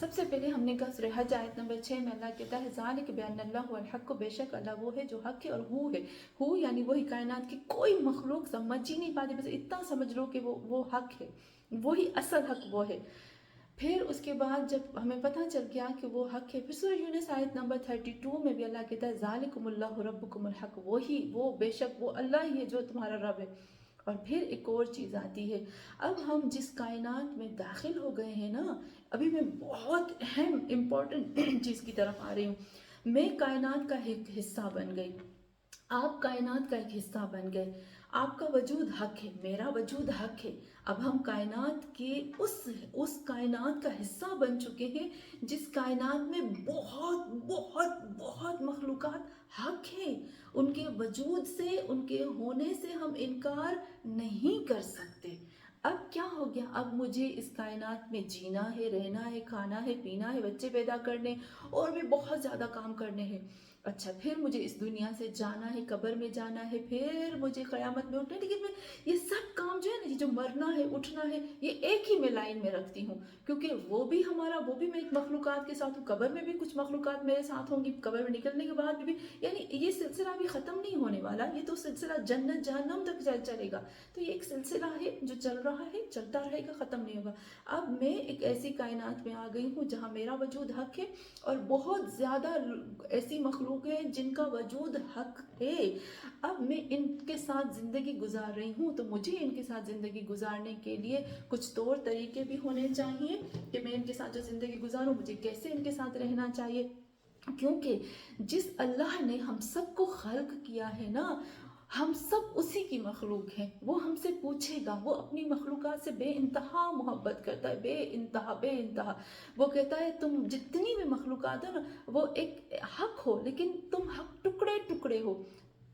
سب سے پہلے ہم نے کہا سورہ حج آیت نمبر 6 میں اللہ کہتا ہے ذالک بان اللہ هو الحق، بے شک اللہ وہ ہے جو حق ہے اور ہو ہے، ہو یعنی وہی کائنات کی کوئی مخلوق سمجھ ہی نہیں پاتی، بس اتنا سمجھ لو کہ وہ حق ہے، وہی اصل حق وہ ہے۔ پھر اس کے بعد جب ہمیں پتہ چل گیا کہ وہ حق ہے، پھر سورہ یونس آیت نمبر 32 میں بھی اللہ کہتا ہے ذالکم اللہ ربکم الحق، وہی وہ بے شک وہ اللہ ہی ہے جو تمہارا رب ہے۔ اور پھر ایک اور چیز آتی ہے، اب ہم جس کائنات میں داخل ہو گئے ہیں نا، ابھی میں بہت اہم امپورٹنٹ چیز کی طرف آ رہی ہوں، میں کائنات کا ایک حصہ بن گئی، آپ کائنات کا ایک حصہ بن گئے، آپ کا وجود حق ہے، میرا وجود حق ہے، اب ہم کائنات کے اس کائنات کا حصہ بن چکے ہیں جس کائنات میں بہت بہت بہت مخلوقات حق ہیں، ان کے وجود سے، ان کے ہونے سے ہم انکار نہیں کر سکتے۔ اب کیا ہو گیا، اب مجھے اس کائنات میں جینا ہے، رہنا ہے، کھانا ہے، پینا ہے، بچے پیدا کرنے اور بھی بہت زیادہ کام کرنے ہیں۔ اچھا پھر مجھے اس دنیا سے جانا ہے، قبر میں جانا ہے، پھر مجھے قیامت میں اٹھنا ہے، لیکن میں یہ سب کام جو ہے نا، یہ جو مرنا ہے، اٹھنا ہے، یہ ایک ہی میں لائن میں رکھتی ہوں، کیونکہ وہ بھی میں ایک مخلوقات کے ساتھ ہوں، قبر میں بھی کچھ مخلوقات میرے ساتھ ہوں گی، قبر میں نکلنے کے بعد بھی، یعنی یہ سلسلہ بھی ختم نہیں ہونے والا، یہ تو سلسلہ جنت جہنم تک چلے گا، تو یہ ایک سلسلہ ہے جو چل رہا ہے، چلتا رہے گا، ختم نہیں ہوگا۔ اب میں ایک ایسی کائنات میں آ گئی ہوں جہاں میرا وجود حق ہے، اور بہت زیادہ ایسی مخلوق ہیں جن کا وجود حق ہے، اب میں ان کے ساتھ زندگی گزار رہی ہوں، تو مجھے ان کے ساتھ زندگی گزارنے کے لیے کچھ طور طریقے بھی ہونے چاہیے کہ میں ان کے ساتھ جو زندگی گزاروں، مجھے کیسے ان کے ساتھ رہنا چاہیے، کیونکہ جس اللہ نے ہم سب کو خلق کیا ہے نا، ہم سب اسی کی مخلوق ہیں، وہ ہم سے پوچھے گا، وہ اپنی مخلوقات سے بے انتہا محبت کرتا ہے، بے انتہا بے انتہا، وہ کہتا ہے تم جتنی بھی مخلوقات ہو نا، وہ ایک حق ہو، لیکن تم حق ٹکڑے ٹکڑے ہو،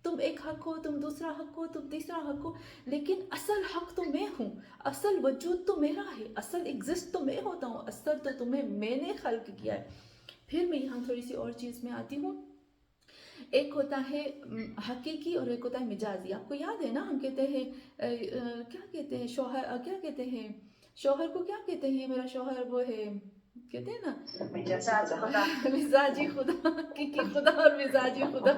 تم ایک حق ہو، تم دوسرا حق ہو، تم تیسرا حق ہو، لیکن اصل حق تو میں ہوں، اصل وجود تو میرا ہے، اصل ایگزسٹ تو میں ہوتا ہوں، اصل تو تمہیں میں نے خلق کیا ہے۔ پھر میں یہاں تھوڑی سی اور چیز میں آتی ہوں، ایک ہوتا ہے حقیقی اور ایک ہوتا ہے مجازی۔ آپ کو یاد ہے نا، ہم کہتے ہیں کیا کہتے ہیں شوہر، کیا کہتے ہیں شوہر کو، کیا کہتے ہیں میرا شوہر وہ ہے، کہتے ہیں نا مزاج خدا۔ مزاجی خدا، حقیقی خدا اور مزاجی خدا،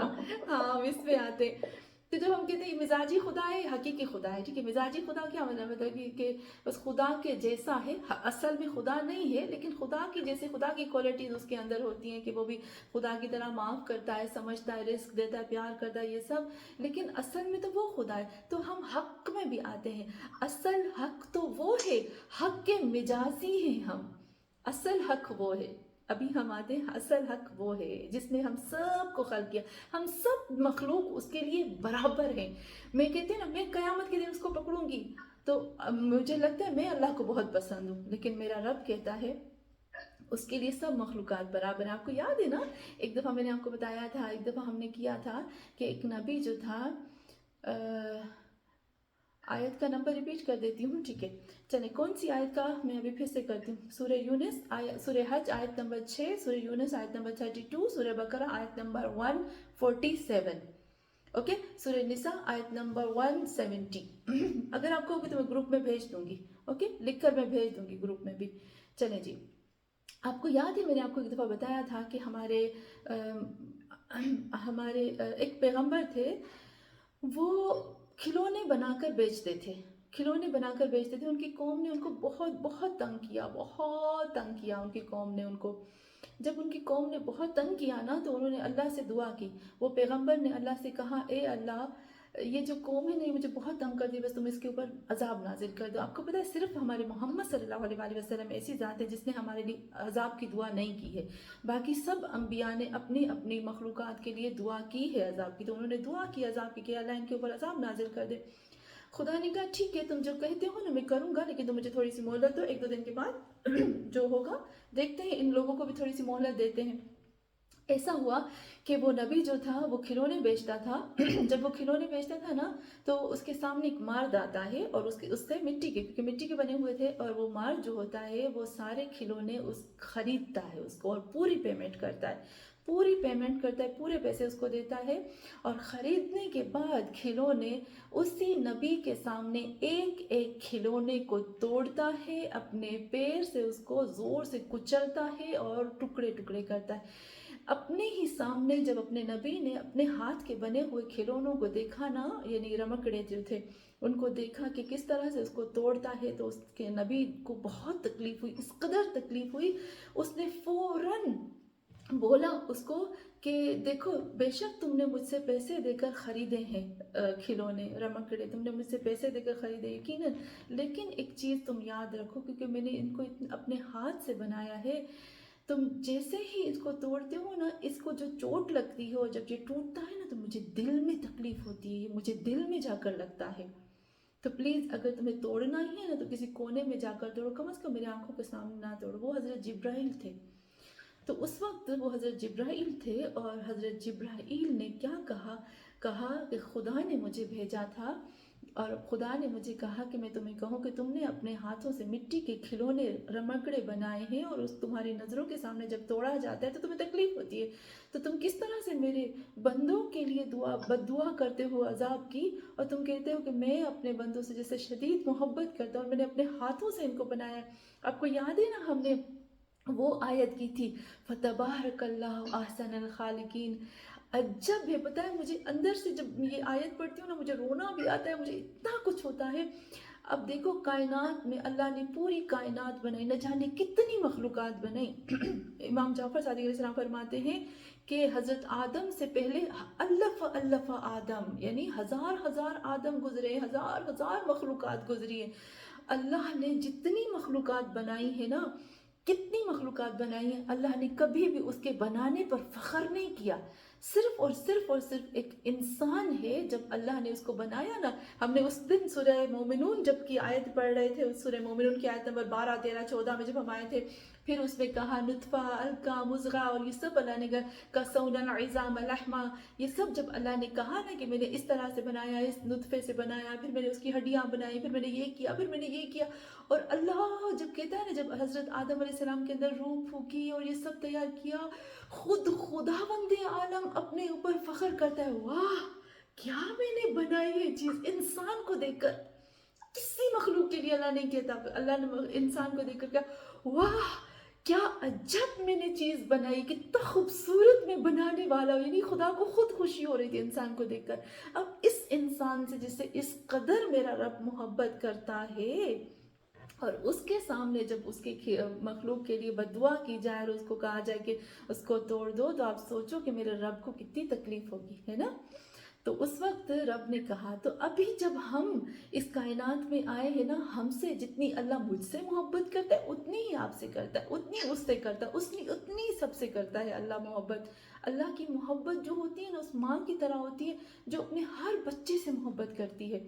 ہاں ہم اس میں آتے ہیں۔ تو جب ہم کہتے ہیں مزاجی خدا ہے، حقیقی خدا ہے، ٹھیک ہے، مزاجی خدا کیا مطلب ہے کہ بس خدا کے جیسا ہے، اصل میں خدا نہیں ہے، لیکن خدا کی جیسے خدا کی کوالٹیز اس کے اندر ہوتی ہیں کہ وہ بھی خدا کی طرح معاف کرتا ہے، سمجھتا ہے، رزق دیتا ہے، پیار کرتا ہے، یہ سب، لیکن اصل میں تو وہ خدا ہے۔ تو ہم حق میں بھی آتے ہیں، اصل حق تو وہ ہے، حق کے مجازی ہیں ہم، اصل حق وہ ہے، ابھی ہم آتے ہیں اصل حق وہ ہے جس نے ہم سب کو خلق کیا، ہم سب مخلوق اس کے لیے برابر ہیں۔ میں کہتے ہیں نا، میں قیامت کے دن اس کو پکڑوں گی تو مجھے لگتا ہے میں اللہ کو بہت پسند ہوں، لیکن میرا رب کہتا ہے اس کے لیے سب مخلوقات برابر ہیں۔ آپ کو یاد ہے نا، ایک دفعہ میں نے آپ کو بتایا تھا، ایک دفعہ ہم نے کیا تھا کہ ایک نبی جو تھا، آیت کا نمبر ریپیٹ کر دیتی ہوں، ٹھیک ہے، چلیں کون سی آیت کا، میں ابھی پھر سے کرتی ہوں، سورہ یونس سورہ حج آیت نمبر 6، سورہ یونس آیت نمبر 32، سورہ بقرہ آیت نمبر 147، اوکے، سورہ نساء آیت نمبر 170۔ اگر آپ کو ہوگی تو میں گروپ میں بھیج دوں گی، اوکے، لکھ کر میں بھیج دوں گی گروپ میں بھی۔ چلیں جی، آپ کو یاد ہے میں نے آپ کو ایک دفعہ بتایا تھا کہ ہمارے ایک پیغمبر تھے، وہ کھلونے بنا کر بیچتے تھے، کھلونے بنا کر بیچتے تھے، ان کی قوم نے ان کو بہت بہت تنگ کیا، بہت تنگ کیا ان کی قوم نے ان کو۔ جب ان کی قوم نے بہت تنگ کیا نا، تو انہوں نے اللہ سے دعا کی، وہ پیغمبر نے اللہ سے کہا اے اللہ، یہ جو قوم ہے نہیں مجھے بہت تنگ کر دی، بس تم اس کے اوپر عذاب نازل کر دو۔ آپ کو پتہ ہے صرف ہمارے محمد صلی اللہ علیہ وآلہ وسلم ایسی ذات ہے جس نے ہمارے لیے عذاب کی دعا نہیں کی ہے، باقی سب انبیاء نے اپنی اپنی مخلوقات کے لیے دعا کی ہے عذاب کی، تو انہوں نے دعا کی عذاب کی کہ اللہ ان کے اوپر عذاب نازل کر دے۔ خدا نے کہا ٹھیک ہے، تم جو کہتے ہو نا میں کروں گا، لیکن تم مجھے تھوڑی سی مہلت دو، ایک دو دن کے بعد جو ہوگا دیکھتے ہیں، ان لوگوں کو بھی تھوڑی سی مہلت دیتے ہیں۔ ایسا ہوا کہ وہ نبی جو تھا وہ کھلونے بیچتا تھا جب وہ کھلونے بیچتا تھا نا تو اس کے سامنے ایک مرد آتا ہے اور اس سے مٹی کے، کیونکہ مٹی کے بنے ہوئے تھے، اور وہ مرد جو ہوتا ہے وہ سارے کھلونے خریدتا ہے اس کو اور پوری پیمنٹ کرتا ہے، پورے پیسے اس کو دیتا ہے، اور خریدنے کے بعد کھلونے اسی نبی کے سامنے ایک ایک کھلونے کو توڑتا ہے، اپنے پیر سے اس کو زور سے کچلتا ہے اور ٹکڑے ٹکڑے کرتا ہے اپنے ہی سامنے۔ جب اپنے نبی نے اپنے ہاتھ کے بنے ہوئے کھلونوں کو دیکھا نا، یعنی رمکڑے جو تھے ان کو دیکھا کہ کس طرح سے اس کو توڑتا ہے، تو اس کے نبی کو بہت تکلیف ہوئی، اس قدر تکلیف ہوئی، اس نے فوراً بولا اس کو کہ دیکھو بے شک تم نے مجھ سے پیسے دے کر خریدے ہیں کھلونے رمکڑے، تم نے مجھ سے پیسے دے کر خریدے یقیناً، لیکن ایک چیز تم یاد رکھو، کیونکہ میں نے ان کو اپنے ہاتھ سے بنایا ہے، تم جیسے ہی اس کو توڑتے ہو نا، اس کو جو چوٹ لگتی ہے اور جب یہ ٹوٹتا ہے نا تو مجھے دل میں تکلیف ہوتی ہے، یہ مجھے دل میں جا کر لگتا ہے، تو پلیز اگر تمہیں توڑنا ہی ہے نا تو کسی کونے میں جا کر توڑو، کم از کم میرے آنکھوں کے سامنے نہ توڑو۔ وہ حضرت جبرائیل تھے، تو اس وقت وہ حضرت جبرائیل تھے، اور حضرت جبرائیل نے کیا کہا کہ خدا نے مجھے بھیجا تھا، اور خدا نے مجھے کہا کہ میں تمہیں کہوں کہ تم نے اپنے ہاتھوں سے مٹی کے کھلونے رمکڑے بنائے ہیں، اور اس تمہاری نظروں کے سامنے جب توڑا جاتا ہے تو تمہیں تکلیف ہوتی ہے، تو تم کس طرح سے میرے بندوں کے لیے بد دعا کرتے ہو عذاب کی، اور تم کہتے ہو کہ میں اپنے بندوں سے جیسے شدید محبت کرتا ہوں اور میں نے اپنے ہاتھوں سے ان کو بنایا ہے۔ آپ کو یاد ہے نا ہم نے وہ آیت کی تھی فَتَبَارَكَ اللَّهُ أَحْسَنَ الْخَالِقِينَ۔ عجب ہے، پتہ ہے مجھے اندر سے جب یہ آیت پڑھتی ہوں نا مجھے رونا بھی آتا ہے، مجھے اتنا کچھ ہوتا ہے۔ اب دیکھو کائنات میں اللہ نے پوری کائنات بنائی، نہ جانے کتنی مخلوقات بنائی۔ امام جعفر صادق علیہ السلام فرماتے ہیں کہ حضرت آدم سے پہلے الف آدم، یعنی ہزار آدم گزرے، ہزار مخلوقات گزری ہیں۔ اللہ نے جتنی مخلوقات بنائی ہے نا، کتنی مخلوقات بنائی ہیں، اللہ نے کبھی بھی اس کے بنانے پر فخر نہیں کیا، صرف ایک انسان ہے۔ جب اللہ نے اس کو بنایا نا، ہم نے اس دن سورہ مومنون جب کی آیت پڑھ رہے تھے، اس سورہ مومنون کی آیت نمبر 12، 13، 14 میں جب ہم آئے تھے، پھر اس میں کہا نطفہ، علقہ، مضغہ، اور یہ سب اللہ نے کہا سونا، عظام، لحمہ، یہ سب جب اللہ نے کہا نا کہ میں نے اس طرح سے بنایا، اس نطفے سے بنایا، پھر میں نے اس کی ہڈیاں بنائی، پھر میں نے یہ کیا، پھر میں نے یہ کیا، اور اللہ جب کہتا ہے نا جب حضرت آدم علیہ السلام کے اندر روح پھونکی اور یہ سب تیار کیا، خود خداوند عالم اپنے اوپر فخر کرتا ہے، واہ کیا میں نے بنائی ہے چیز، انسان کو دیکھ کر، کسی مخلوق کے لیے اللہ نہیں کہتا، اللہ نے انسان کو دیکھ کر کیا، واہ کیا عجب میں نے چیز بنائی، کتنا خوبصورت میں بنانے والا ہوں، یعنی خدا کو خود خوشی ہو رہی تھی انسان کو دیکھ کر۔ اب اس انسان سے جس سے اس قدر میرا رب محبت کرتا ہے، اور اس کے سامنے جب اس کے مخلوق کے لیے بد دعا کی جائے اور اس کو کہا جائے کہ اس کو توڑ دو، تو آپ سوچو کہ میرے رب کو کتنی تکلیف ہوگی، ہے نا۔ تو اس وقت رب نے کہا، تو ابھی جب ہم اس کائنات میں آئے ہیں نا، ہم سے جتنی اللہ مجھ سے محبت کرتا ہے اتنی ہی آپ سے کرتا ہے، اتنی اس سے کرتا ہے، اتنی سب سے کرتا ہے اللہ محبت۔ اللہ کی محبت جو ہوتی ہے نا، اس ماں کی طرح ہوتی ہے جو اپنے ہر بچے سے محبت کرتی ہے۔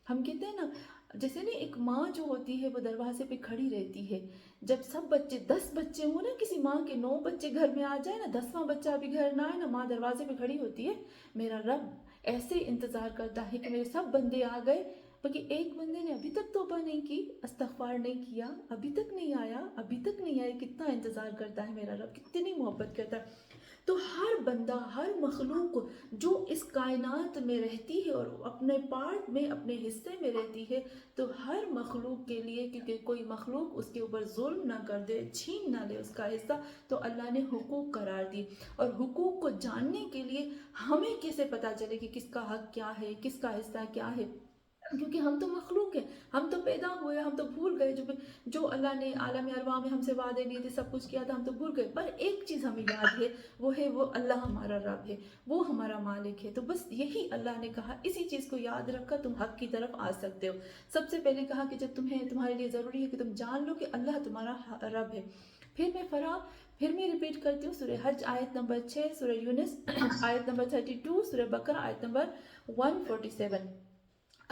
ہم کہتے ہیں نا جیسے نا ایک ماں جو ہوتی ہے وہ دروازے پہ کھڑی رہتی ہے، جب سب بچے 10 بچے ہوں نا، کسی ماں کے 9 بچے گھر میں آ جائے نا، 10واں بچہ ابھی گھر نہ آئے نا، ماں دروازے پہ کھڑی ہوتی ہے، میرا رب ایسے انتظار کرتا ہے کہ میرے سب بندے آ گئے، بلکہ ایک بندے نے ابھی تک توبہ نہیں کی، استغفار نہیں کیا، ابھی تک نہیں آیا، کتنا انتظار کرتا ہے میرا رب، کتنی محبت کرتا ہے۔ تو ہر بندہ، ہر مخلوق جو اس کائنات میں رہتی ہے اور اپنے پارٹ میں، اپنے حصے میں رہتی ہے، تو ہر مخلوق کے لیے، کیونکہ کوئی مخلوق اس کے اوپر ظلم نہ کر دے، چھین نہ لے اس کا حصہ، تو اللہ نے حقوق قرار دی، اور حقوق کو جاننے کے لیے ہمیں کیسے پتہ چلے کہ کس کا حق کیا ہے، کس کا حصہ کیا ہے، کیونکہ ہم تو مخلوق ہیں، ہم تو پیدا ہوئے، ہم تو بھول گئے، جو اللہ نے عالم ارواح میں ہم سے وعدے لیے تھے، سب کچھ کیا تھا، ہم تو بھول گئے، پر ایک چیز ہمیں یاد ہے، وہ ہے وہ اللہ ہمارا رب ہے، وہ ہمارا مالک ہے، تو بس یہی اللہ نے کہا، اسی چیز کو یاد رکھ کر تم حق کی طرف آ سکتے ہو۔ سب سے پہلے کہا کہ جب تمہارے لیے ضروری ہے کہ تم جان لو کہ اللہ تمہارا رب ہے۔ پھر میں ریپیٹ کرتی ہوں، سورہ حج آیت نمبر 6، سورہ یونس آیت نمبر 32، سورہ بقرہ آیت نمبر 147۔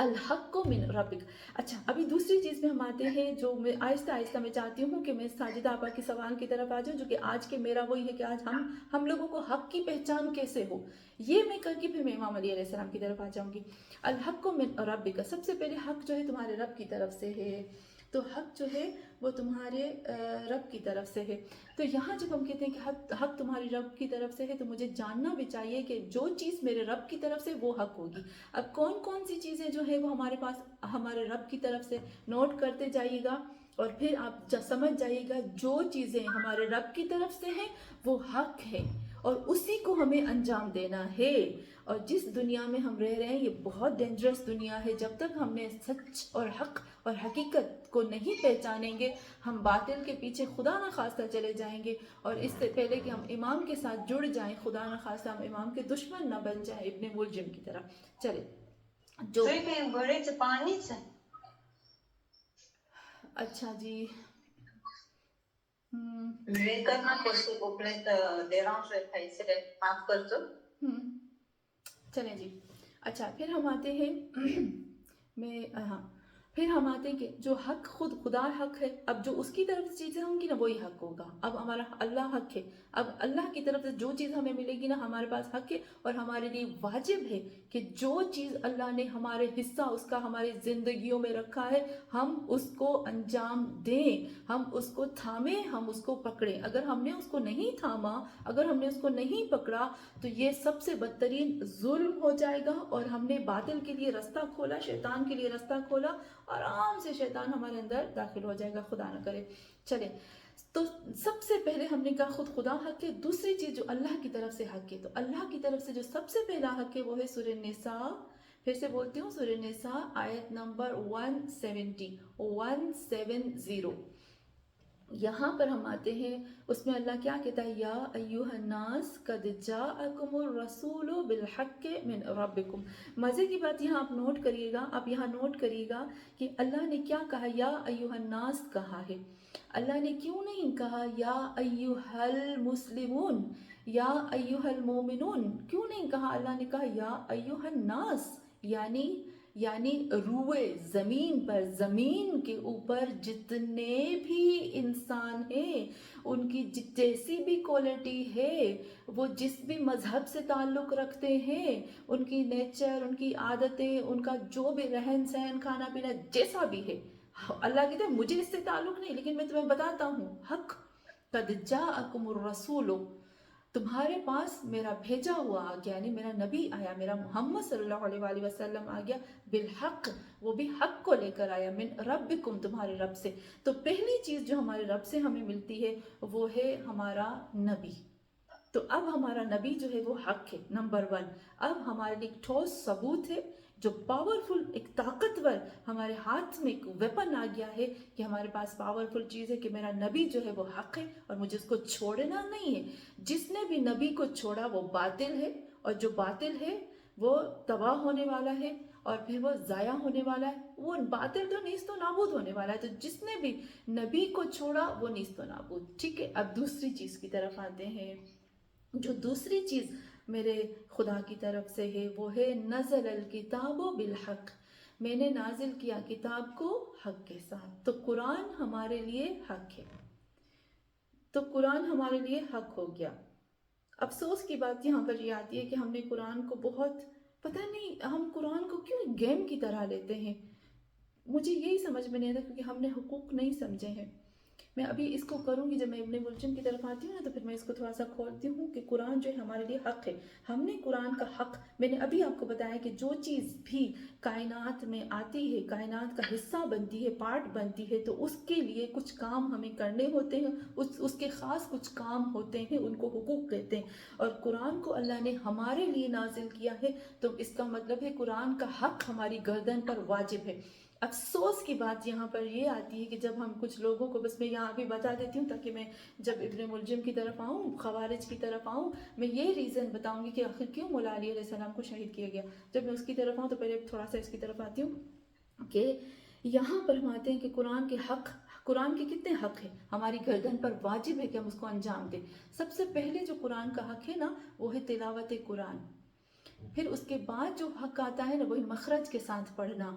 الحق من ربک. اچھا ابھی دوسری چیز میں ہم آتے ہیں جو میں آہستہ آہستہ میں چاہتی ہوں کہ میں ساجدہ آپا کے سوال کی طرف آ جاؤں، جو کہ آج کے میرا وہی ہے کہ آج ہم لوگوں کو حق کی پہچان کیسے ہو، یہ میں کر کے پھر میں امام علی علیہ السلام کی طرف آ جاؤں گی. الحق من ربک، سب سے پہلے حق جو ہے تمہارے رب کی طرف سے ہے. تو حق جو ہے وہ تمہارے رب کی طرف سے ہے. تو یہاں جب ہم کہتے ہیں کہ حق تمہاری رب کی طرف سے ہے تو مجھے جاننا بھی چاہیے کہ جو چیز میرے رب کی طرف سے وہ حق ہوگی. اب کون کون سی چیزیں جو ہے وہ ہمارے پاس ہمارے رب کی طرف سے، نوٹ کرتے جائیے گا اور پھر آپ سمجھ جائیے گا جو چیزیں ہمارے رب کی طرف سے ہیں وہ حق ہے اور اسی کو ہمیں انجام دینا ہے. اور جس دنیا میں ہم رہ رہے ہیں یہ بہت ڈینجرس دنیا ہے. جب تک ہم نے سچ اور حق اور حقیقت کو نہیں پہچانیں گے ہم باطل کے پیچھے خدا نہ خواستہ چلے جائیں گے، اور اس سے پہلے کہ ہم امام کے ساتھ جڑ جائیں خدا نہ خواستہ ہم امام کے دشمن نہ بن جائیں ابن ملجم کی طرح. چلے جو پانی سے اچھا جی چلیں جی. اچھا پھر ہم آتے ہیں پھر ہم آتے ہیں کہ جو حق خود خدا حق ہے، اب جو اس کی طرف سے چیزیں ہوں گی نا وہی حق ہوگا. اب ہمارا اللہ حق ہے، اب اللہ کی طرف سے جو چیز ہمیں ملے گی نا ہمارے پاس حق ہے، اور ہمارے لیے واجب ہے کہ جو چیز اللہ نے ہمارے حصہ اس کا ہماری زندگیوں میں رکھا ہے ہم اس کو انجام دیں، ہم اس کو تھامیں، ہم اس کو پکڑیں. اگر ہم نے اس کو نہیں تھاما، اگر ہم نے اس کو نہیں پکڑا تو یہ سب سے بدترین ظلم ہو جائے گا، اور ہم نے باطل کے لیے رستہ کھولا، شیطان کے لیے رستہ کھولا، آرام سے شیطان ہمارے اندر داخل ہو جائے گا، خدا نہ کرے. چلیں تو سب سے پہلے ہم نے کہا خود خدا حق ہے. دوسری چیز جو اللہ کی طرف سے حق ہے، تو اللہ کی طرف سے جو سب سے پہلا حق ہے وہ ہے سورہ نساء. پھر سے بولتی ہوں، سورہ نساء آیت نمبر 170. یہاں پر ہم آتے ہیں، اس میں اللہ کیا کہتا ہے، یا ایھا الناس قد جاءکم الرسول بالحق من ربکم. مزے کی بات یہاں آپ نوٹ کریے گا، آپ یہاں نوٹ کریے گا کہ اللہ نے کیا کہا، یا ایھا الناس کہا ہے. اللہ نے کیوں نہیں کہا یا ایھا المسلمون، یا ایھا المومنون، کیوں نہیں کہا؟ اللہ نے کہا یا ایھا الناس، یعنی روئے زمین پر، زمین کے اوپر جتنے بھی انسان ہیں، ان کی جیسی بھی کوالٹی ہے، وہ جس بھی مذہب سے تعلق رکھتے ہیں، ان کی نیچر، ان کی عادتیں، ان کا جو بھی رہن سہن، کھانا پینا جیسا بھی ہے، اللہ کہتے ہیں مجھے اس سے تعلق نہیں، لیکن میں تمہیں بتاتا ہوں حق. قد جاءکم الرسول، تمہارے پاس میرا بھیجا ہوا آ گیا، یعنی میرا نبی آیا، میرا محمد صلی اللہ علیہ وآلہ وسلم آ گیا، بالحق، وہ بھی حق کو لے کر آیا، من ربکم، تمہارے رب سے. تو پہلی چیز جو ہمارے رب سے ہمیں ملتی ہے وہ ہے ہمارا نبی. تو اب ہمارا نبی جو ہے وہ حق ہے، نمبر 1. اب ہمارے لیے ایک ٹھوس ثبوت ہے، جو پاورفل، ایک طاقتور ہمارے ہاتھ میں ایک ویپن آ گیا ہے کہ ہمارے پاس پاورفل چیز ہے کہ میرا نبی جو ہے وہ حق ہے اور مجھے اس کو چھوڑنا نہیں ہے. جس نے بھی نبی کو چھوڑا وہ باطل ہے، اور جو باطل ہے وہ تباہ ہونے والا ہے اور پھر وہ ضائع ہونے والا ہے. وہ باطل تو نیست و نابود ہونے والا ہے. تو جس نے بھی نبی کو چھوڑا وہ نیست و نابود. ٹھیک ہے، اب دوسری چیز کی طرف آتے ہیں. جو دوسری چیز میرے خدا کی طرف سے ہے وہ ہے نزل الکتاب بالحق، میں نے نازل کیا کتاب کو حق کے ساتھ. تو قرآن ہمارے لیے حق ہے، تو قرآن ہمارے لیے حق ہو گیا. افسوس کی بات یہاں پر یہ آتی ہے کہ ہم نے قرآن کو بہت، پتہ نہیں ہم قرآن کو کیوں گیم کی طرح لیتے ہیں. مجھے یہی سمجھ میں نہیں آتا کیونکہ ہم نے حقوق نہیں سمجھے ہیں. میں ابھی اس کو کروں گی، جب میں ابن ملجم کی طرف آتی ہوں نا تو پھر میں اس کو تھوڑا سا کھولتی ہوں کہ قرآن جو ہے ہمارے لیے حق ہے. ہم نے قرآن کا حق، میں نے ابھی آپ کو بتایا کہ جو چیز بھی کائنات میں آتی ہے، کائنات کا حصہ بنتی ہے، پارٹ بنتی ہے، تو اس کے لیے کچھ کام ہمیں کرنے ہوتے ہیں، اس کے خاص کچھ کام ہوتے ہیں، ان کو حقوق کہتے ہیں. اور قرآن کو اللہ نے ہمارے لیے نازل کیا ہے، تو اس کا مطلب ہے قرآن کا حق ہماری گردن پر واجب ہے. افسوس کی بات یہاں پر یہ آتی ہے کہ جب ہم کچھ لوگوں کو، بس میں یہاں بھی بتا دیتی ہوں تاکہ میں جب ابن ملجم کی طرف آؤں، خوارج کی طرف آؤں، میں یہ ریزن بتاؤں گی کہ آخر کیوں مولا علی علیہ السلام کو شہید کیا گیا. جب میں اس کی طرف آؤں تو پہلے تھوڑا سا اس کی طرف آتی ہوں کہ یہاں پر ہم آتے ہیں کہ قرآن کے حق، قرآن کے کتنے حق ہیں، ہماری گردن پر واجب ہے کہ ہم اس کو انجام دیں. سب سے پہلے جو قرآن کا حق ہے نا وہ ہے تلاوت قرآن. پھر اس کے بعد جو حق آتا ہے نا وہی مخرج کے ساتھ پڑھنا،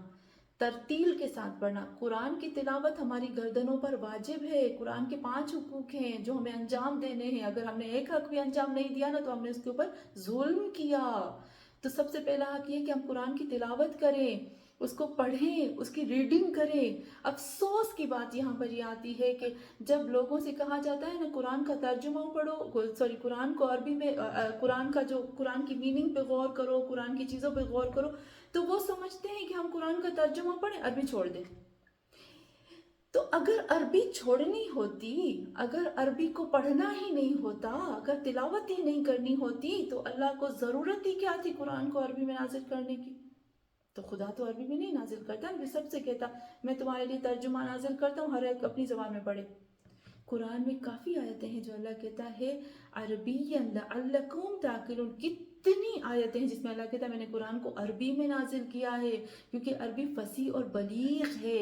ترتیل کے ساتھ پڑھنا۔ قرآن کی تلاوت ہماری گردنوں پر واجب ہے، قرآن کے 5 حقوق ہیں جو ہمیں انجام دینے ہیں، اگر ہم نے ایک حق بھی انجام نہیں دیا نا تو ہم نے اس کے اوپر ظلم کیا۔ تو سب سے پہلا حق یہ کہ ہم قرآن کی تلاوت کریں، اس کو پڑھیں، اس کی ریڈنگ کریں۔ افسوس کی بات یہاں پر یہ آتی ہے کہ جب لوگوں سے کہا جاتا ہے نا قرآن کا ترجمہ پڑھو، قرآن کو عربی میں قرآن کی میننگ پہ غور کرو، قرآن کی چیزوں پہ غور کرو، تو وہ سمجھتے ہیں کہ ہم قرآن کا ترجمہ پڑھیں، عربی چھوڑ دیں۔ تو اگر عربی چھوڑنی ہوتی، اگر عربی کو پڑھنا ہی نہیں ہوتا، اگر تلاوت ہی نہیں کرنی ہوتی تو اللہ کو ضرورت ہی کیا تھی قرآن کو عربی میں نازل کرنے کی؟ تو خدا تو عربی میں نہیں نازل کرتا، میں سب سے کہتا میں تمہارے لیے ترجمہ نازل کرتا ہوں، ہر ایک اپنی زبان میں پڑھے۔ قرآن میں کافی آیتیں ہیں جو اللہ کہتا ہے عربیًا لعلکم تعقلون، کتنی آیتیں ہیں جس میں اللہ کہتا ہے میں نے قرآن کو عربی میں نازل کیا ہے کیونکہ عربی فصیح اور بلیغ ہے۔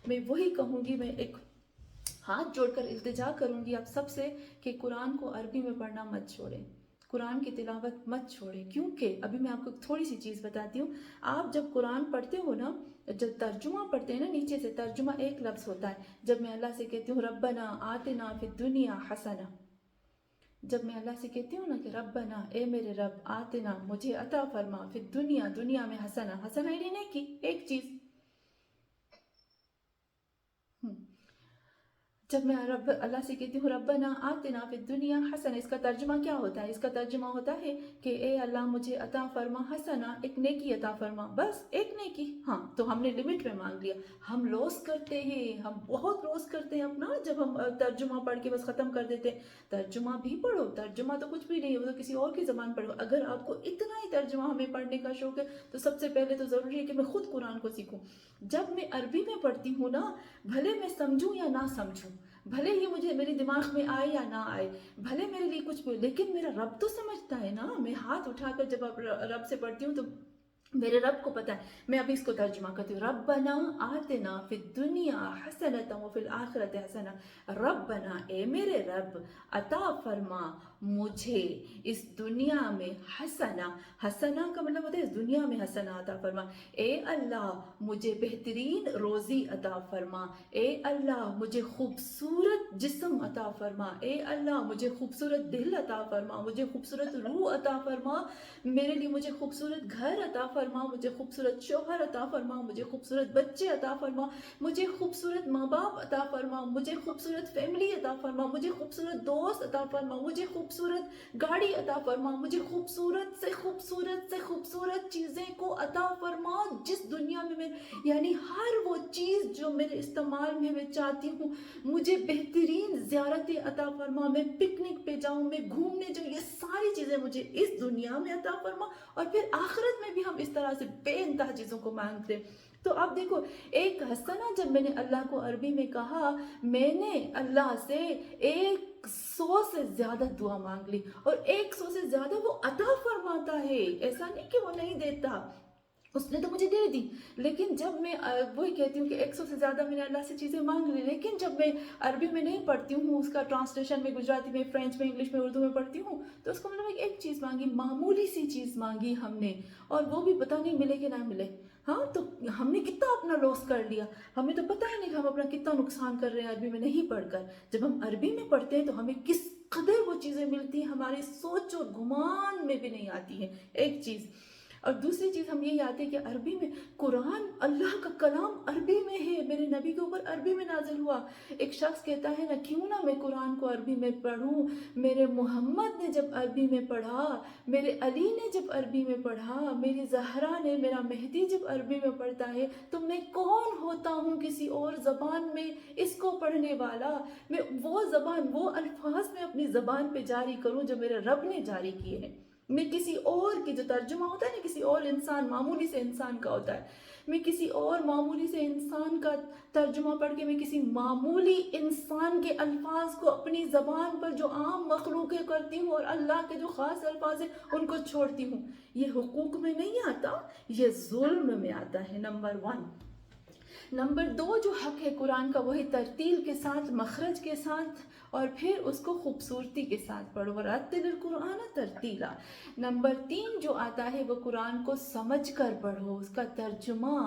میں وہی کہوں گی، میں ایک ہاتھ جوڑ کر التجا کروں گی آپ سب سے کہ قرآن کو عربی میں پڑھنا مت چھوڑیں، قرآن کی تلاوت مت چھوڑیں، کیونکہ ابھی میں آپ کو تھوڑی سی چیز بتاتی ہوں۔ آپ جب قرآن پڑھتے ہو نا، جب ترجمہ پڑھتے ہیں نا، نیچے سے ترجمہ ایک لفظ ہوتا ہے۔ جب میں اللہ سے کہتی ہوں ربنا آتنا فی الدنیا حسنہ، جب میں اللہ سے کہتی ہوں نا کہ ربنا اے میرے رب آتنا مجھے عطا فرما فی الدنیا، دنیا میں حسنہ، حسنہ یعنی نیکی، ایک چیز۔ جب میں اللہ سے کہتی ہوں ربنا آتنا فی الدنیا حسنہ، اس کا ترجمہ کیا ہوتا ہے؟ اس کا ترجمہ ہوتا ہے کہ اے اللہ مجھے عطا فرما حسنہ، ایک نیکی عطا فرما، بس ایک نیکی۔ ہاں تو ہم نے لمٹ میں مانگ لیا۔ ہم لوس کرتے ہیں، ہم بہت لوس کرتے ہیں اپنا، جب ہم ترجمہ پڑھ کے بس ختم کر دیتے ہیں۔ ترجمہ بھی پڑھو، ترجمہ تو کچھ بھی نہیں ہے، وہ تو کسی اور کی زبان پڑھو۔ اگر آپ کو اتنا ہی ترجمہ ہمیں پڑھنے کا شوق ہے تو سب سے پہلے تو ضروری ہے کہ میں خود قرآن کو سیکھوں۔ جب میں عربی میں پڑھتی ہوں نا، بھلے میں سمجھوں یا نہ سمجھوں، بھلے ہی مجھے میرے دماغ میں آئے یا نہ آئے، بھلے میرے لیے کچھ بھی، لیکن میرا رب تو سمجھتا ہے نا۔ میں ہاتھ اٹھا کر جب رب سے پڑھتی ہوں تو میرے رب کو پتا ہے۔ میں ابھی اس کو ترجمہ کرتی ہوں، ربنا آتنا فی الدنیا حسنۃ وفی الآخرۃ حسنۃ، ربنا اے میرے رب عطا فرما مجھے اس دنیا میں حسنہ، حسنہ کا مطلب ہوتا ہے اس دنیا میں حسنہ عطا فرما۔ اے اللہ مجھے بہترین روزی عطا فرما، اے اللہ مجھے خوبصورت جسم عطا فرما، اے اللہ مجھے خوبصورت دل عطا فرما، مجھے خوبصورت روح عطا فرما، میرے لیے مجھے خوبصورت گھر عطا فرما، مجھے خوبصورت شوہر عطا فرما، مجھے خوبصورت بچے عطا فرما، مجھے خوبصورت ماں باپ عطا فرما، مجھے خوبصورت فیملی عطا فرما، مجھے خوبصورت دوست عطا فرما، مجھے خوبصورت گاڑی عطا فرما، مجھے خوبصورت سے خوبصورت چیزیں کو عطا فرما جس دنیا میں یعنی ہر وہ چیز جو میرے استعمال میں میں چاہتی ہوں، مجھے بہترین زیارتیں عطا فرما، میں پکنک پہ جاؤں، میں گھومنے جاؤں، یہ ساری چیزیں مجھے اس دنیا میں عطا فرما، اور پھر آخرت میں بھی ہم اس طرح سے بے انتہا چیزوں کو مانگتے ہیں۔ تو اب دیکھو، ایک حسنہ جب میں نے اللہ کو عربی میں کہا، میں نے اللہ سے 100 سے زیادہ دعا مانگ لی، اور 100 سے زیادہ وہ عطا فرماتا ہے، ایسا نہیں کہ وہ نہیں دیتا، اس نے تو مجھے دے دی۔ لیکن جب میں وہی کہتی ہوں کہ 100 سے زیادہ میں نے اللہ سے چیزیں مانگ لی، لیکن جب میں عربی میں نہیں پڑھتی ہوں، اس کا ٹرانسلیشن میں گجراتی میں، فرینچ میں، انگلش میں، اردو میں پڑھتی ہوں، تو اس کو مطلب ایک چیز مانگی، معمولی سی چیز مانگی ہم نے، اور وہ بھی پتہ نہیں ملے کہ نہ ملے۔ ہاں تو ہم نے کتنا اپنا لاس کر لیا، ہمیں تو پتہ ہی نہیں کہ ہم اپنا کتنا نقصان کر رہے ہیں عربی میں نہیں پڑھ کر۔ جب ہم عربی میں پڑھتے ہیں تو ہمیں کس قدر وہ چیزیں ملتی ہیں، ہماری سوچ اور گمان میں بھی نہیں آتی ہیں، ایک چیز۔ اور دوسری چیز ہم یہ یاد ہے کہ عربی میں قرآن اللہ کا کلام عربی میں ہے، میرے نبی کے اوپر عربی میں نازل ہوا۔ ایک شخص کہتا ہے نا کیوں نہ میں قرآن کو عربی میں پڑھوں، میرے محمد نے جب عربی میں پڑھا، میرے علی نے جب عربی میں پڑھا، میری زہرا نے، میرا مہدی جب عربی میں پڑھتا ہے تو میں کون ہوتا ہوں کسی اور زبان میں اس کو پڑھنے والا؟ میں وہ زبان، وہ الفاظ میں اپنی زبان پہ جاری کروں جو میرے رب نے جاری کیے ہیں۔ میں کسی اور کی جو ترجمہ ہوتا ہے نا، کسی اور انسان، معمولی سے انسان کا ہوتا ہے، میں کسی اور معمولی سے انسان کا ترجمہ پڑھ کے میں کسی معمولی انسان کے الفاظ کو اپنی زبان پر جو عام مخلوقیں کرتی ہوں اور اللہ کے جو خاص الفاظ ہیں ان کو چھوڑتی ہوں۔ یہ حقوق میں نہیں آتا، یہ ظلم میں آتا ہے، نمبر 1۔ نمبر 2 جو حق ہے قرآن کا وہ ہے ترتیل کے ساتھ، مخرج کے ساتھ، اور پھر اس کو خوبصورتی کے ساتھ پڑھو، ورتل القرآن ترتیلا۔ نمبر 3 جو آتا ہے وہ قرآن کو سمجھ کر پڑھو، اس کا ترجمہ۔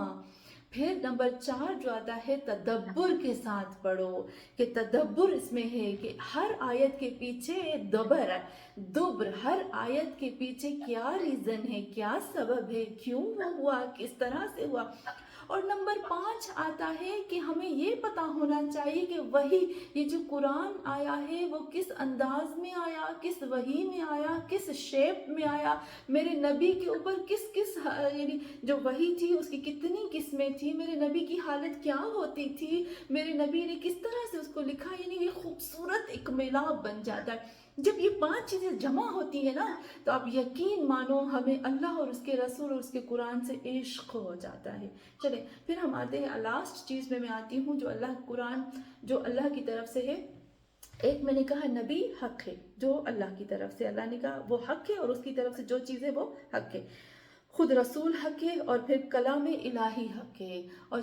پھر نمبر 4 جو آتا ہے تدبر کے ساتھ پڑھو، کہ تدبر اس میں ہے کہ ہر آیت کے پیچھے دبر ہے، دبر، ہر آیت کے پیچھے کیا ریزن ہے، کیا سبب ہے، کیوں وہ ہوا، کس طرح سے ہوا۔ اور نمبر 5 آتا ہے کہ ہمیں یہ پتہ ہونا چاہیے کہ وہی یہ جو قرآن آیا ہے وہ کس انداز میں آیا، کس وحی میں آیا، کس شیپ میں آیا، میرے نبی کے اوپر کس یعنی جو وحی تھی اس کی کتنی قسمیں تھی، میرے نبی کی حالت کیا ہوتی تھی، میرے نبی نے کس طرح سے اس کو لکھا، یعنی یہ خوبصورت ایک ملاپ بن جاتا ہے۔ جب یہ 5 چیزیں جمع ہوتی ہیں نا تو آپ یقین مانو ہمیں اللہ اور اس کے رسول اور اس کے قرآن سے عشق ہو جاتا ہے۔ چلیں پھر ہم آتے ہیں لاسٹ چیز میں آتی ہوں جو اللہ قرآن جو اللہ کی طرف سے ہے۔ ایک میں نے کہا نبی حق ہے جو اللہ کی طرف سے، اللہ نے کہا وہ حق ہے اور اس کی طرف سے جو چیز ہے وہ حق ہے، خود رسول حق ہے، اور پھر کلام الہی حق ہے، اور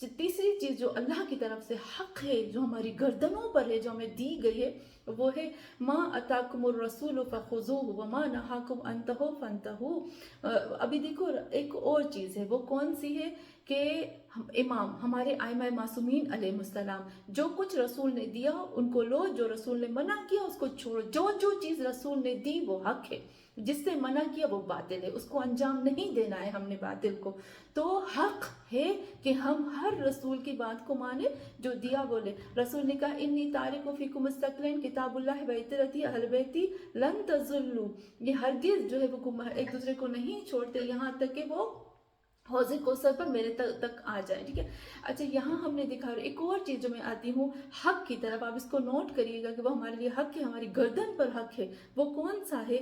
تیسری چیز جو اللہ کی طرف سے حق ہے جو ہماری گردنوں پر ہے، جو ہمیں دی گئی ہے، وہ ہے ما اتاکم الرسول فخذوہ وما نہاکم انتہو فانتہو۔ ابھی دیکھو ایک اور چیز ہے، وہ کون سی ہے کہ امام ہمارے ائمہ معصومین علیہ السلام، جو کچھ رسول نے دیا ان کو لو، جو رسول نے منع کیا اس کو چھوڑو، جو چیز رسول نے دی وہ حق ہے، جس سے منع کیا وہ باطل ہے، اس کو انجام نہیں دینا ہے ہم نے باطل کو۔ تو حق ہے کہ ہم ہر رسول کی بات کو مانیں جو دیا بولے۔ رسول نے کہا انی تارک فیکم الثقلین کتاب اللہ و عترتی اہل بیتی لن تضلوا، یہ ہرگز جو ہے وہ ایک دوسرے کو نہیں چھوڑتے یہاں تک کہ وہ حوض کوثر پر میرے تک آ جائے، ٹھیک ہے۔ اچھا یہاں ہم نے دیکھا، اور ایک اور چیز جو میں آتی ہوں حق کی طرف، آپ اس کو نوٹ کریے گا کہ وہ ہمارے لیے حق ہے، ہماری گردن پر حق ہے، وہ کون سا ہے؟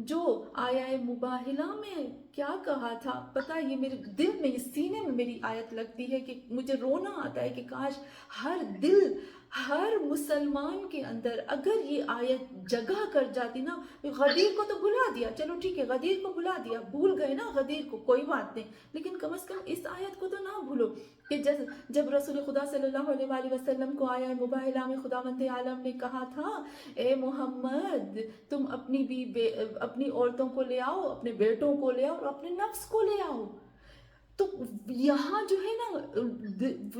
جو آیا مباہلہ میں کیا کہا تھا پتہ، یہ میرے دل میں، اس سینے میں میری آیت لگتی ہے کہ مجھے رونا آتا ہے کہ کاش ہر مسلمان کے اندر اگر یہ آیت جگہ کر جاتی نا۔ غدیر کو تو بھلا دیا، چلو ٹھیک ہے غدیر کو بھلا دیا، بھول گئے نا غدیر کو، کوئی بات نہیں، لیکن کم از کم اس آیت کو تو نہ بھولو کہ جب رسول خدا صلی اللہ علیہ وآلہ وسلم کو آیا مباہلہ میں خداوند عالم نے کہا تھا اے محمد تم اپنی عورتوں کو لے آؤ، اپنے بیٹوں کو لے آؤ اور اپنے نفس کو لے آؤ، تو یہاں جو ہے نا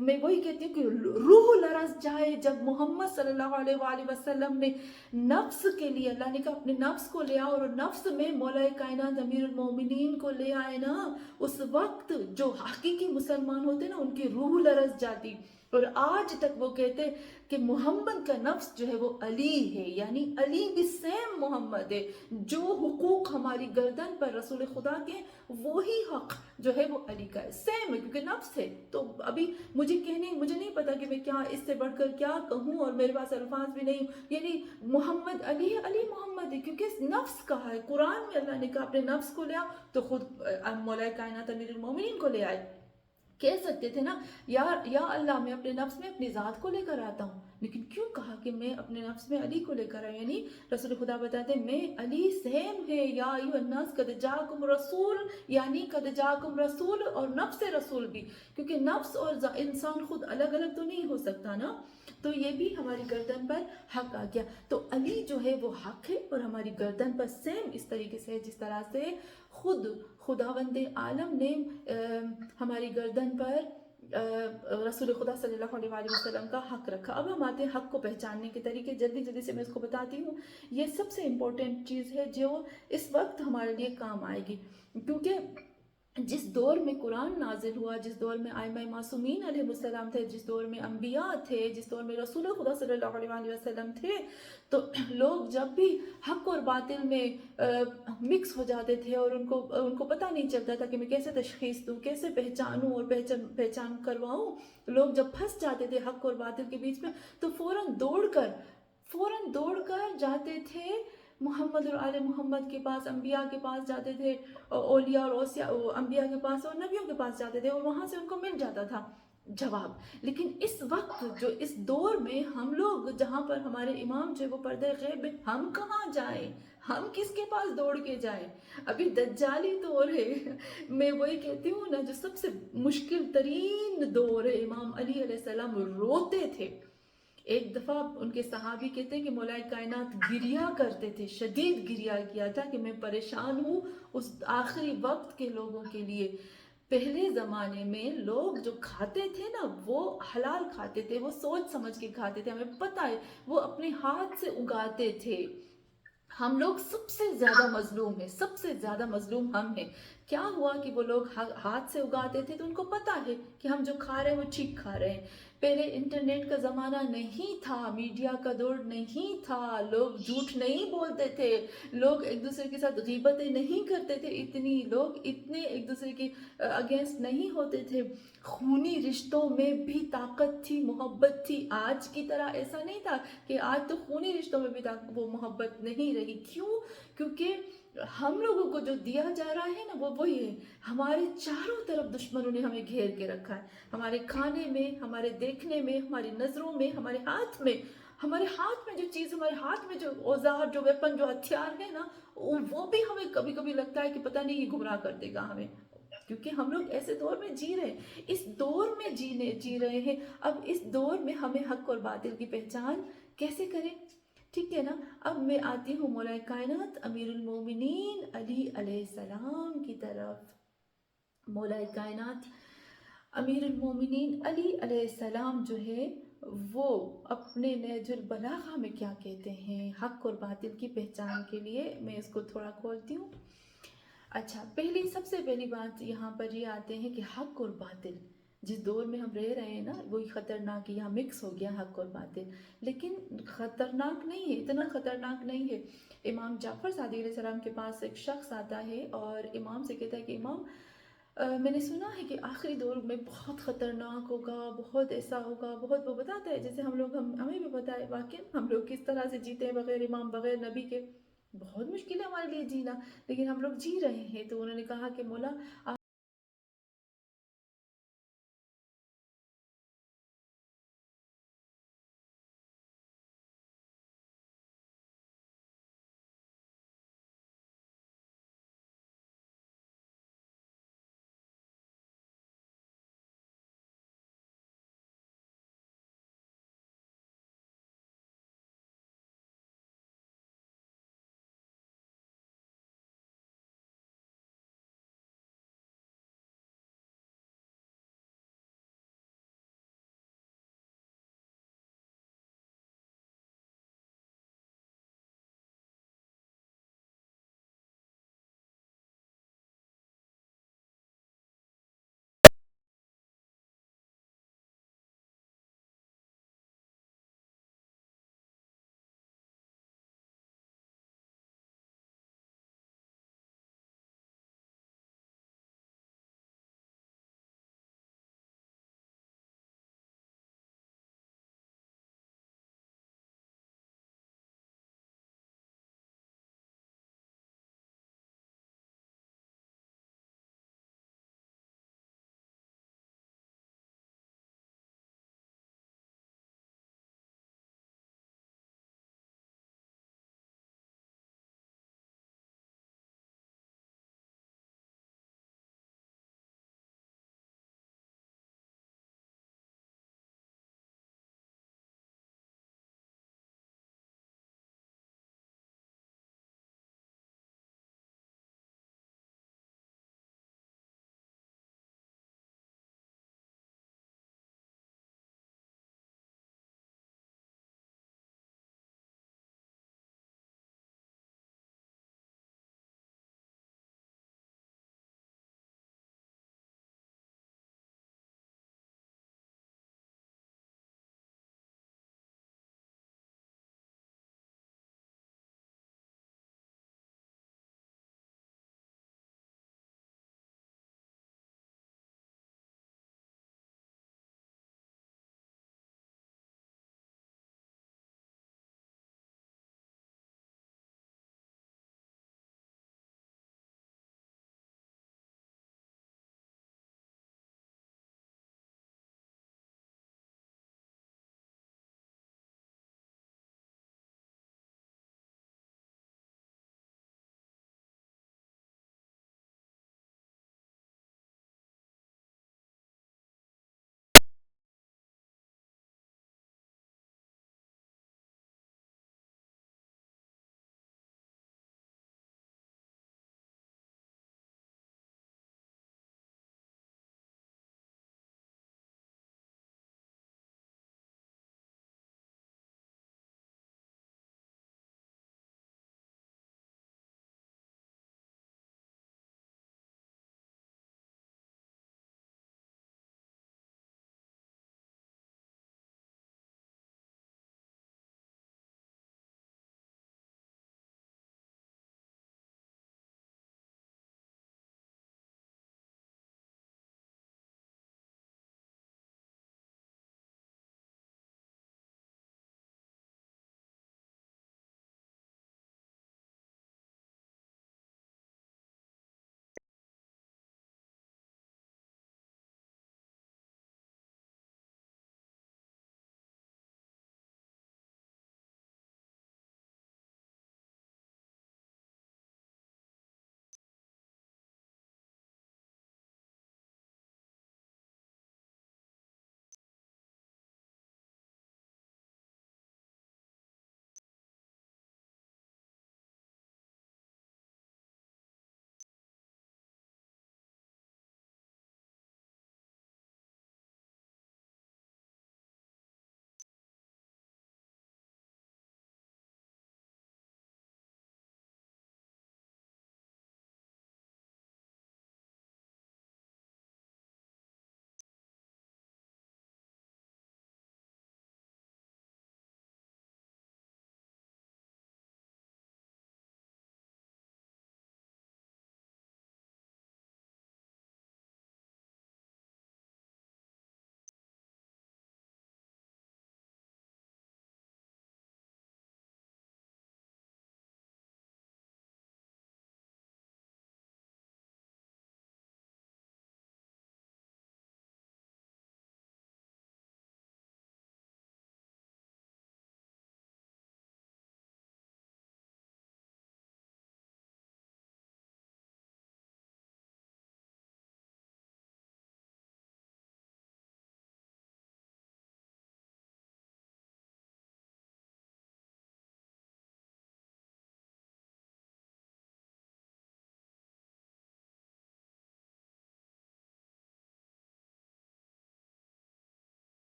میں وہی کہتی ہوں کہ روح لرز جائے جب محمد صلی اللہ علیہ وآلہ وسلم نے نفس کے لیے، اللہ نے کہا اپنے نفس کو لے آؤ، اور نفس میں مولا کائنات امیر المومنین کو لے آئے نا، اس وقت جو حقیقی مسلمان ہوتے نا ان کی روح لرز جاتی، اور آج تک وہ کہتے کہ محمد کا نفس جو ہے وہ علی ہے، یعنی علی بھی سیم محمد ہے، جو حقوق ہماری گردن پر رسول خدا کے وہی حق جو ہے وہ علی کا ہے، سیم ہے کیونکہ نفس ہے۔ تو ابھی مجھے نہیں پتا کہ میں کیا اس سے بڑھ کر کیا کہوں، اور میرے پاس الفاظ بھی نہیں، یعنی محمد علی ہے، علی محمد ہے، کیونکہ نفس کہا ہے قرآن میں، اللہ نے کہا اپنے نفس کو لے آؤ، تو خود مولا کائنات امیر المومنین کو لے آئے۔ کہہ سکتے تھے نا یا اللہ میں اپنے نفس میں اپنی ذات کو لے کر آتا ہوں، لیکن کیوں کہا کہ میں اپنے نفس میں علی کو لے کر آیا، یعنی رسول خدا بتاتے ہیں میں علی سیم ہے، یا ایھا الناس قد جاءکم رسول، یعنی قد جاءکم رسول اور نفس رسول بھی، کیونکہ نفس اور انسان خود الگ الگ تو نہیں ہو سکتا نا، تو یہ بھی ہماری گردن پر حق آ گیا۔ تو علی جو ہے وہ حق ہے اور ہماری گردن پر سیم اس طریقے سے جس طرح سے خود خداوند عالم نے ہماری گردن پر رسول خدا صلی اللہ علیہ وآلہ وسلم کا حق رکھا۔ اب ہم آتے ہیں حق کو پہچاننے کے طریقے، جلدی سے میں اس کو بتاتی ہوں۔ یہ سب سے امپورٹنٹ چیز ہے جو اس وقت ہمارے لیے کام آئے گی، کیونکہ جس دور میں قرآن نازل ہوا، جس دور میں ائمہ معصومین علیہ السلام تھے، جس دور میں انبیاء تھے، جس دور میں رسول خدا صلی اللہ علیہ وآلہ وسلم تھے، تو لوگ جب بھی حق اور باطل میں مکس ہو جاتے تھے اور ان کو پتہ نہیں چلتا تھا کہ میں کیسے تشخیص دوں، کیسے پہچانوں اور پہچان کرواؤں، لوگ جب پھنس جاتے تھے حق اور باطل کے بیچ میں تو فوراً دوڑ کر جاتے تھے محمد اور آل محمد کے پاس، انبیاء کے پاس جاتے تھے، اولیاء اور انبیاء کے پاس اور نبیوں کے پاس جاتے تھے، اور وہاں سے ان کو مل جاتا تھا۔ جواب. لیکن اس وقت جو اس دور میں ہم لوگ جہاں پر ہمارے امام جو ہے وہ پردہ غیب ہے، ہم کہاں جائیں؟ ہم کس کے پاس دوڑ کے جائیں؟ ابھی دجالی دور ہے. میں وہی کہتی ہوں نا، جو سب سے مشکل ترین دور ہے. امام علی علیہ السلام روتے تھے. ایک دفعہ ان کے صحابی کہتے ہیں کہ مولا کائنات گریا کرتے تھے، شدید گریا کیا تھا کہ میں پریشان ہوں اس آخری وقت کے لوگوں کے لیے. پہلے زمانے میں لوگ جو کھاتے تھے نا وہ حلال کھاتے تھے، وہ سوچ سمجھ کے کھاتے تھے. ہمیں پتہ ہے وہ اپنے ہاتھ سے اگاتے تھے. ہم لوگ سب سے زیادہ مظلوم ہیں، سب سے زیادہ مظلوم ہم ہیں. کیا ہوا کہ وہ لوگ ہاتھ سے اگاتے تھے تو ان کو پتہ ہے کہ ہم جو کھا رہے ہیں وہ ٹھیک کھا رہے ہیں. پہلے انٹرنیٹ کا زمانہ نہیں تھا، میڈیا کا دور نہیں تھا، لوگ جھوٹ نہیں بولتے تھے، لوگ ایک دوسرے کے ساتھ غیبتیں نہیں کرتے تھے، لوگ اتنے ایک دوسرے کے اگینسٹ نہیں ہوتے تھے. خونی رشتوں میں بھی طاقت تھی، محبت تھی. آج کی طرح ایسا نہیں تھا کہ آج تو خونی رشتوں میں بھی وہ محبت نہیں رہی. کیوں؟ کیونکہ ہم لوگوں کو جو دیا جا رہا ہے نا وہ وہی ہے. ہمارے چاروں طرف دشمنوں نے ہمیں گھیر کے رکھا ہے، ہمارے کھانے میں، ہمارے دیکھنے میں، ہماری نظروں میں، ہمارے ہاتھ میں. ہمارے ہاتھ میں جو چیز، ہمارے ہاتھ میں جو اوزار، جو ویپن، جو ہتھیار ہے نا، وہ بھی ہمیں کبھی کبھی لگتا ہے کہ پتہ نہیں یہ گمراہ کر دے گا ہمیں، کیونکہ ہم لوگ ایسے دور میں جی رہے ہیں، اس دور میں جی رہے ہیں. اب اس دور میں ہمیں حق اور باطل کی پہچان کیسے کریں؟ ٹھیک ہے نا. اب میں آتی ہوں مولا کائنات امیر المومنین علی علیہ السلام کی طرف. مولا کائنات امیر المومنین علی علیہ السلام جو ہے وہ اپنے نہج البلاغہ میں کیا کہتے ہیں حق اور باطل کی پہچان کے لیے. میں اس کو تھوڑا کھولتی ہوں. اچھا، سب سے پہلی بات یہاں پر یہ آتے ہیں کہ حق اور باطل جس دور میں ہم رہ رہے ہیں نا وہی خطرناک، یہاں مکس ہو گیا حق اور باطل. لیکن خطرناک نہیں ہے، اتنا خطرناک نہیں ہے. امام جعفر صادق علیہ السلام کے پاس ایک شخص آتا ہے اور امام سے کہتا ہے کہ امام میں نے سنا ہے کہ آخری دور میں بہت خطرناک ہوگا، بہت ایسا ہوگا، بہت. وہ بتاتا ہے جیسے ہمیں بھی پتہ ہے واقعی ہم لوگ کس طرح سے جیتے ہیں بغیر امام، بغیر نبی کے. بہت مشکل ہے ہمارے لیے جینا، لیکن ہم لوگ جی رہے ہیں. تو انہوں نے کہا کہ مولا